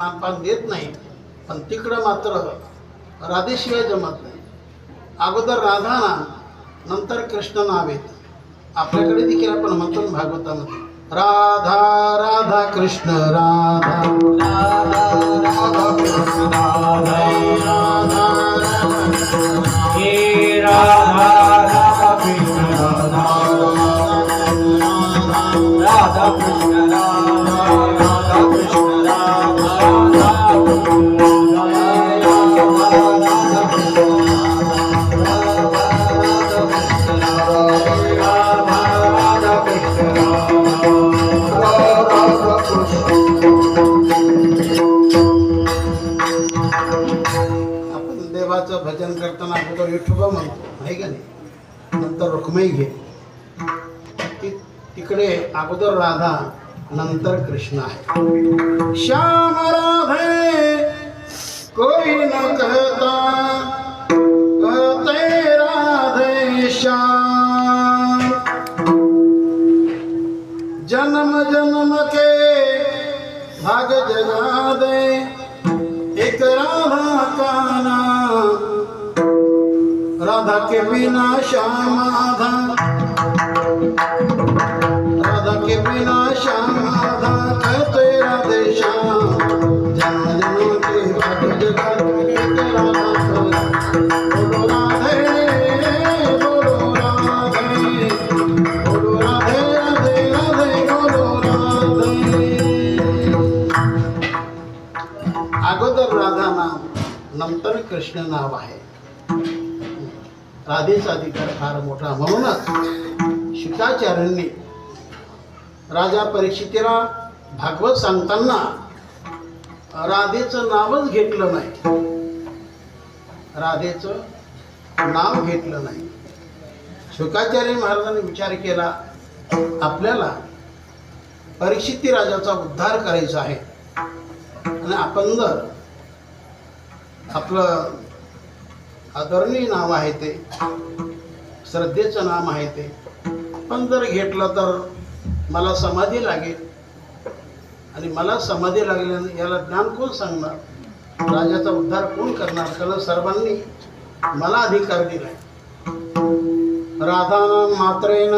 मानपान देत नाही, पण तिकडं मात्र राधेशिवाय जमत नाही. अगोदर राधा नाम नंतर कृष्ण नाव येतं. आपल्याकडे देखील आपण म्हणतो भागवतामध्ये राधा राधा कृष्ण राधा राधा राधा कृष्ण राधा राधा हे राधा राधा कृष्ण राधा राधा कृष्ण राधा राधा कृष्ण देवाचं भजन करताना अगोदर विठोबा म्हणतो आहे का नाही, नंतर रुक्मिणी घे. तिकडे अगोदर राधा नंतर कृष्ण आहे. श्याम राधे कोई न कहता कहते राधे श्याम. जन्म जन्म के भाग जगा दे एक राधा का नाम. राधा के बिना श्याम आधा, राधा के बिना श्याम आधा कहते राधे श्याम. जन्म जन्म के भाग जगा दे एक राधा का नाम. बोलो राधे बोलो राधे बोलो राधे राधे राधे बोलो राधे. अगोदर राधा नाम नंतर कृष्ण नाव आहे. राधेचा अधिकार फार मोठा. म्हणूनच शुकाचार्यांनी राजा परीक्षितीला भागवत सांगताना राधेचं नावच घेतलं नाही, राधेचं नाव घेतलं नाही. शुकाचार्य महाराजांनी विचार केला, आपल्याला परीक्षिती राजाचा उद्धार करायचा आहे आणि आपण जर आपलं आदरणीय नाव आहे ते, श्रद्धेचं नाम आहे ते, पण जर घेतलं तर मला समाधी लागेल आणि मला समाधी लागल्यानं याला ज्ञान कोण सांगणार, राजाचा उद्धार कोण करणार. कारण सर्वांनी मला अधिकार दिलाय. राधा नाम मात्रेन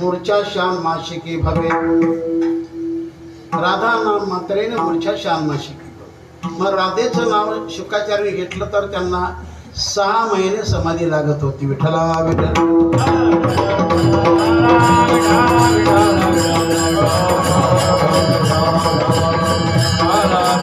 मूर्छा श्याम माशिकी भवे. राधा नाम मात्रेन मूर्छा श्याम माशिकी. मग राधेचं नाव शुकाचार्य घेतलं तर त्यांना 6 महिने समाधी लागत होती. विठ्ठला विठ्ठल